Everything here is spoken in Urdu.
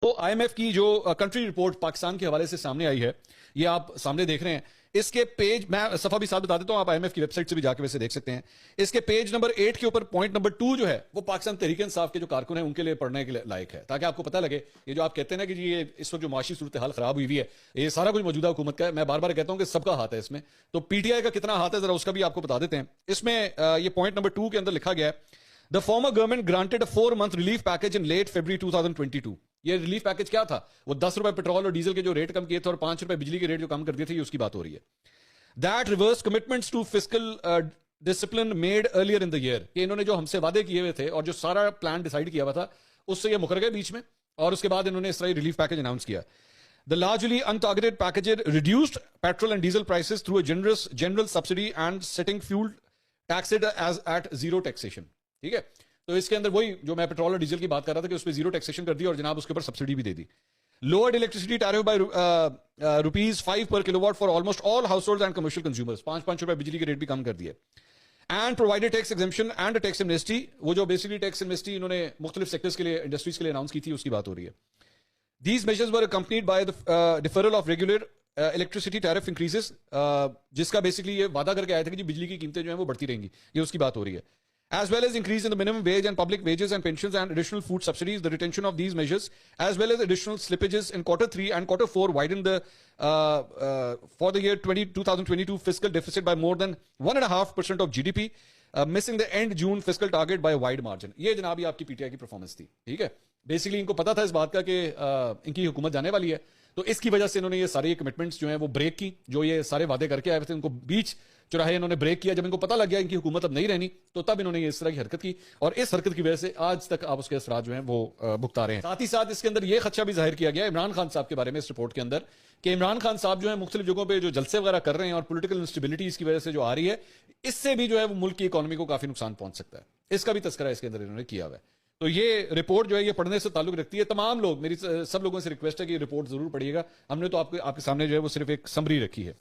تو آئی ایم ایف کی جو کنٹری رپورٹ پاکستان کے حوالے سے سامنے آئی ہے، یہ آپ سامنے دیکھ رہے ہیں۔ اس کے پیج میں صفحہ بھی ساتھ بتا دیتا ہوں، آپ آئی ایم ایف کی ویب سائٹ سے بھی جا کے ویسے دیکھ سکتے ہیں۔ اس کے پیج نمبر 8 کے اوپر پوائنٹ نمبر 2 جو ہے وہ پاکستان تحریک انصاف کے جو کارکن ہیں ان کے لیے پڑھنے کے لائق ہے، تاکہ آپ کو پتہ لگے یہ جو آپ کہتے ہیں نا کہ جی یہ اس وقت جو معاشی صورتحال خراب ہوئی ہے، یہ سارا کچھ موجودہ حکومت کا ہے۔ میں بار بار کہتا ہوں کہ سب کا ہاتھ ہے اس میں، تو پی ٹی آئی کا کتنا ہاتھ ہے ذرا اس کا بھی آپ کو بتا دیتے ہیں۔ اس میں یہ پوائنٹ نمبر 2 کے اندر لکھا گیا ہے، The former government granted a 4-month relief package in late February 2022۔ یہ ریلیف پیکج کیا تھا؟ وہ 10 روپے پیٹرول اور ڈیزل کے جو ریٹ کم کیے تھے اور 5 روپے بجلی کے ریٹ جو کم کر دیے تھے، یہ اس کی بات ہو رہی ہے۔ That reversed commitments to fiscal discipline made earlier in the year۔ کہ انہوں نے جو ہم سے وعدے کیے ہوئے تھے اور جو سارا پلان ڈیسائیڈ کیا ہوا تھا اس سے یہ مکر گئے بیچ میں، اور اس کے بعد انہوں نے اس طرح ریلیف پیکج اناؤنس کیا۔ The largely untargeted package reduced petrol and diesel prices through a general subsidy and setting fuel tax as at zero taxation۔ ٹھیک ہے، تو اس کے اندر وہی جو میں پیٹرول اور ڈیزل کی بات کر رہا تھا کہ اس پہ زیرو ٹیکسیشن کر دی اور جناب اس کے اوپر سبسڈی بھی دے دی۔ لوورڈ الیکٹریسٹی ٹیرف بائی ₹5 پر kilowatt for almost all households and commercial consumers, 5 روپے بجلی کے ریٹ بھی کم کر دیے۔ And provided tax exemption and tax amnesty, وہ جو بیسکلی ٹیکس ایمنیسٹی انہوں نے مختلف سیکٹرز کے لیے، انڈسٹریز کے لیے اناؤنس کی تھی، اس کی بات ہو رہی ہے۔ These measures were accompanied by deferral of regular electricity tariff increases, جس کا بیسکلی یہ وعدہ کر کے آئے تھے کہ جی بجلی کی قیمتیں جو ہیں وہ بڑھتی رہیں گی، یہ اس کی بات ہو رہی ہے۔ As well as increase in the minimum wage and public wages and pensions and additional food subsidies, the retention of these measures, as well as additional slippages in Q3 and Q4 widened the for the year 2022 fiscal deficit by more than 1.5% of GDP, missing the end June fiscal target by a wide margin۔ یہ جناب یہ آپ کی پی ٹی آئی کی پرفارمنس تھی، ٹھیک ہے۔ بیسکلی ان کو پتا تھا اس بات کا کہ ان کی حکومت جانے والی ہے، تو اس کی وجہ سے انہوں نے یہ ساری کمٹمنٹس جو ہیں وہ بریک کی، جو یہ سارے وعدے کر کے آئے تھے ان کو بیچ چراہے انہوں نے بریک کیا۔ جب ان کو پتہ لگ گیا ان کی حکومت اب نہیں رہنی، تو تب انہوں نے یہ اس طرح کی حرکت کی، اور اس حرکت کی وجہ سے آج تک آپ اس کے اثرات جو ہیں وہ بھگتا رہے ہیں۔ ساتھ ہی ساتھ اس کے اندر یہ خدشہ بھی ظاہر کیا گیا عمران خان صاحب کے بارے میں اس رپورٹ کے اندر، کہ عمران خان صاحب جو ہیں مختلف جگہوں پہ جو جلسے وغیرہ کر رہے ہیں اور پولیٹیکل انسٹیبلٹی اس کی وجہ سے جو آ رہی ہے، اس سے بھی جو ہے وہ ملک کی اکانومی کو کافی نقصان پہنچ سکتا ہے۔ اس کا بھی تذکرہ اس کے اندر انہوں نے کیا ہوا ہے۔ تو یہ رپورٹ جو ہے یہ پڑھنے سے تعلق رکھتی ہے۔ تمام لوگ، میری سب لوگوں سے ریکویسٹ ہے کہ یہ رپورٹ ضرور پڑھیے گا۔ ہم نے تو آپ کے سامنے جو ہے وہ صرف ایک سمری رکھی ہے۔